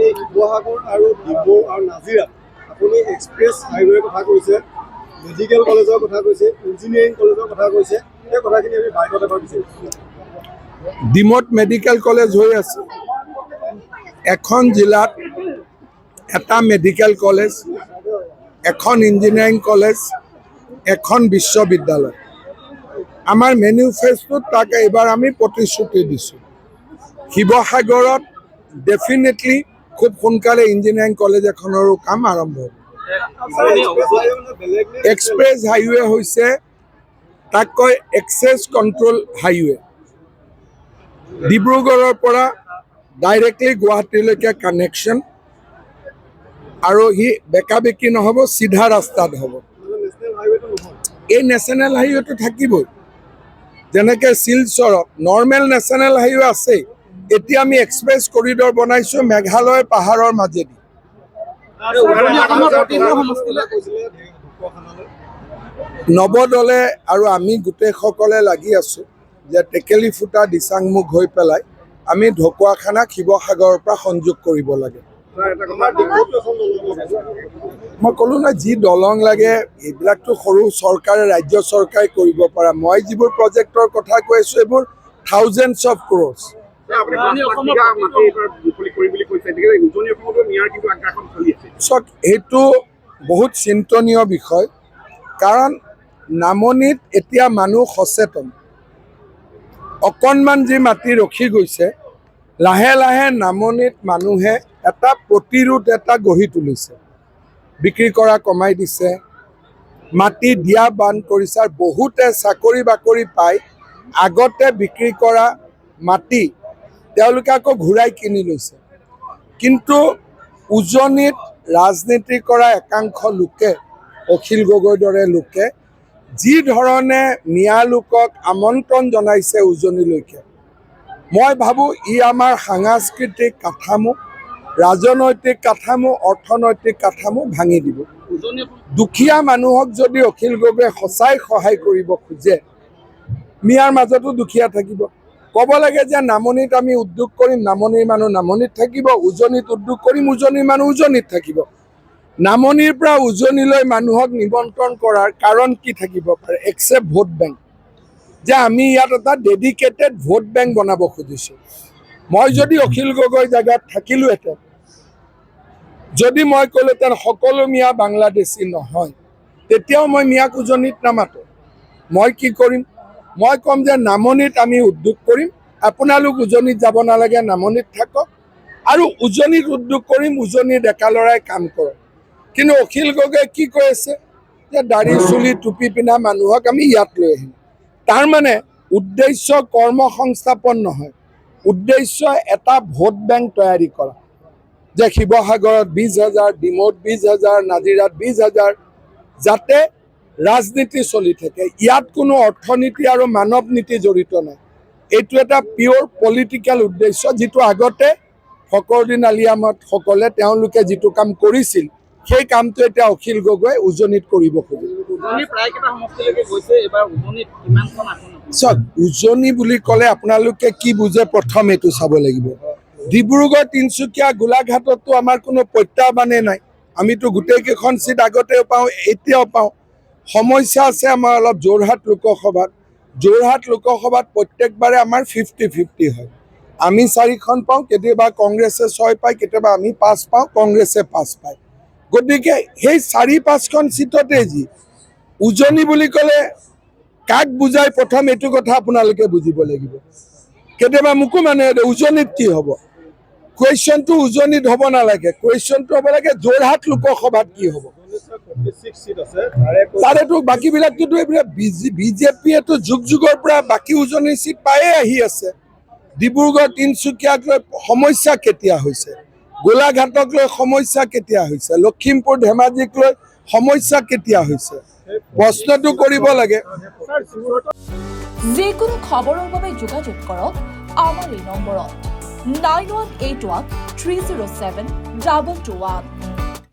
এই শিৱসাগৰ আৰু ডিব্ৰু আৰু নাজিৰাত আপুনি এক্সপ্ৰেছ হাইৱেৰ কথা কৈছে, মেডিকেল কলেজৰ কথা কৈছে, ইঞ্জিনিয়াৰিং কলেজৰ কথা কৈছে, এই কথাখিনি আমি বাইকত এবাৰ বিচাৰিছোঁ। ডিমত মেডিকেল কলেজ হৈ আছে, এখন জিলাত এটা মেডিকেল কলেজ, এখন ইঞ্জিনিয়াৰিং কলেজ, এখন বিশ্ববিদ্যালয়। আমাৰ মেনিফেষ্টোত তাক এইবাৰ আমি প্ৰতিশ্ৰুতি দিছোঁ। শিৱসাগৰত ডেফিনেটলি খুব সোনকালে ইঞ্জিনিয়াৰিং কলেজ এখনৰো কাম আৰম্ভ হ'ব। এক্সপ্ৰেছ হাইৱে হৈছে তাক কয় এক্সেছ কণ্ট্ৰল হাইৱে। ডিব্ৰুগড়ৰ পৰা ডাইৰেক্টলি গুৱাহাটীলৈকে কানেকশ্যন, আৰু সি বেকা বেকি নহ'ব, চিধা ৰাস্তাত হ'ব। এই নেশ্যনেল হাইৱেটো থাকিবই, যেনেকৈ শিলচৰত নৰ্মেল নেশ্যনেল হাইৱে আছেই। এতিয়া আমি এক্সপ্ৰেছ কৰিডৰ বনাইছোঁ মেঘালয় পাহাৰৰ মাজেদি। নৱদলে আৰু আমি গোটেইসকলে লাগি আছোঁ যে টেকেলি ফুটা দিচাংমুখ হৈ পেলাই আমি ঢকুৱাখানাক শিৱসাগৰৰ পৰা সংযোগ কৰিব লাগে। মই ক'লোঁ না, যি দলং লাগে এইবিলাকতো সৰু চৰকাৰে, ৰাজ্য চৰকাৰে কৰিব পৰা। মই যিবোৰ প্ৰজেক্টৰ কথা কৈ আছোঁ এইবোৰ থাউজেণ্ডছ অফ ক্ৰ'ৰ্ছ। চাওক, সেইটো বহুত চিন্তনীয় বিষয়, কাৰণ নামনিত এতিয়া মানুহ সচেতন। অকণমান যি মাটি ৰখি গৈছে, লাহে লাহে নামনিত মানুহে এটা প্ৰতিৰোধ এটা গঢ়ি তুলিছে। বিক্ৰী কৰা কমাই দিছে, মাটি দিয়া বান্ধ কৰিছে, আৰু বহুতে চাকৰি বাকৰি পাই আগতে বিক্ৰী কৰা মাটি তেওঁলোকে আকৌ ঘূৰাই কিনি লৈছে। কিন্তু উজনিত ৰাজনীতি কৰা একাংশ লোকে, অখিল গগৈৰ দৰে লোকে যি ধৰণে মিয়া লোকক আমন্ত্ৰণ জনাইছে উজনিলৈকে, মই ভাবোঁ ই আমাৰ সাংস্কৃতিক কাঠামো, ৰাজনৈতিক কাঠামো, অৰ্থনৈতিক কাঠামো ভাঙি দিব। দুখীয়া মানুহক যদি অখিল গগৈয়ে সঁচাই সহায় কৰিব খোজে, মিয়াৰ মাজতো দুখীয়া থাকিব। ক'ব লাগে যে নামনিত আমি উদ্যোগ কৰিম, নামনিৰ মানুহ নামনিত থাকিব, উজনিত উদ্যোগ কৰিম, উজনিৰ মানুহ উজনিত থাকিব। নামনিৰ পৰা উজনিলৈ মানুহক নিমন্ত্ৰণ কৰাৰ কাৰণ কি থাকিব পাৰে, এক্সেপ্ট ভোট বেংক, যে আমি ইয়াত এটা ডেডিকেটেড ভোট বেংক বনাব খুজিছোঁ। মই যদি অখিল গগৈ জেগাত থাকিলোহেঁতেন, যদি মই ক'লোহেঁতেন সকলো মিয়া বাংলাদেশী নহয়, তেতিয়াও মই মিয়াক উজনিত নামাতো। মই কি কৰিম, মই ক'ম যে নামনিত আমি উদ্যোগ কৰিম, আপোনালোক উজনিত যাব নালাগে, নামনিত থাকক, আৰু উজনিত উদ্যোগ কৰিম, উজনিৰ ডেকা ল'ৰাই কাম কৰক। কিন্তু অখিল গগৈয়ে কি কৈ আছে যে দাড়ি চুলি টুপি পিন্ধা মানুহক আমি ইয়াত লৈ আহিম। তাৰমানে উদ্দেশ্য কৰ্ম সংস্থাপন নহয়, উদ্দেশ্য এটা ভোট বেংক তৈয়াৰী কৰা, যে শিৱসাগৰত 20,000, ডিমৌত 20,000, নাজিৰাত 20,000, যাতে ৰাজনীতি চলি থাকে। ইয়াত কোনো অৰ্থনীতি আৰু মানৱ নীতি জড়িত নাই। এইটো এটা পিয়'ৰ পলিটিকেল উদ্দেশ্য, যিটো আগতে ফখৰুদ্দিন আলি আহমদসকলে তেওঁলোকে যিটো কাম কৰিছিল, সেই কামটো এতিয়া অখিল গগৈয়ে উজনিত কৰিব খোজে। চাওক, উজনি বুলি ক'লে আপোনালোকে কি বুজে প্ৰথম এইটো চাব লাগিব। ডিব্ৰুগড়, তিনিচুকীয়া, গোলাঘাটতো আমাৰ কোনো প্ৰত্যাহ্বানেই নাই। আমিতো গোটেইকেইখন চিট আগতেও পাওঁ, এতিয়াও পাওঁ। সমস্যা আছে আমাৰ অলপ যোৰহাট লোকসভাত। যোৰহাট লোকসভাত প্ৰত্যেকবাৰে আমাৰ 50-50 হয়। আমি 4খন পাওঁ, কেতিয়াবা কংগ্ৰেছে 6 পায়, কেতিয়াবা আমি 5 পাওঁ, কংগ্ৰেছে 5 পায়। গতিকে সেই 4-5খন চিটতে যি উজনি বুলি ক'লে কাক বুজাই, প্ৰথম এইটো কথা আপোনালোকে বুজিব লাগিব। কেতিয়াবা মোকো মানে উজনিত কি হ'ব, কুৱেশ্যনটো উজনিত হ'ব নালাগে, কুৱেশ্যনটো হ'ব লাগে যোৰহাট লোকসভাত কি হ'ব। তাৰেতো বাকীবিলাকতো এইবিলাক বিজেপিয়েতো যুগ যুগৰ পৰা বাকী উজনিৰ চিট পায়ে আহি আছে। ডিব্ৰুগড়, তিনিচুকীয়াক লৈ সমস্যা কেতিয়া হৈছে, গোলাঘাটক লৈ সমস্যা কেতিয়া হৈছে, লখিমপুৰ, ধেমাজিক লৈ সমস্যা কেতিয়া হৈছে, প্ৰশ্নটো কৰিব লাগে। যিকোনো খবৰৰ বাবে যোগাযোগ কৰক আমাৰ এই নম্বৰত 9181 307 2221।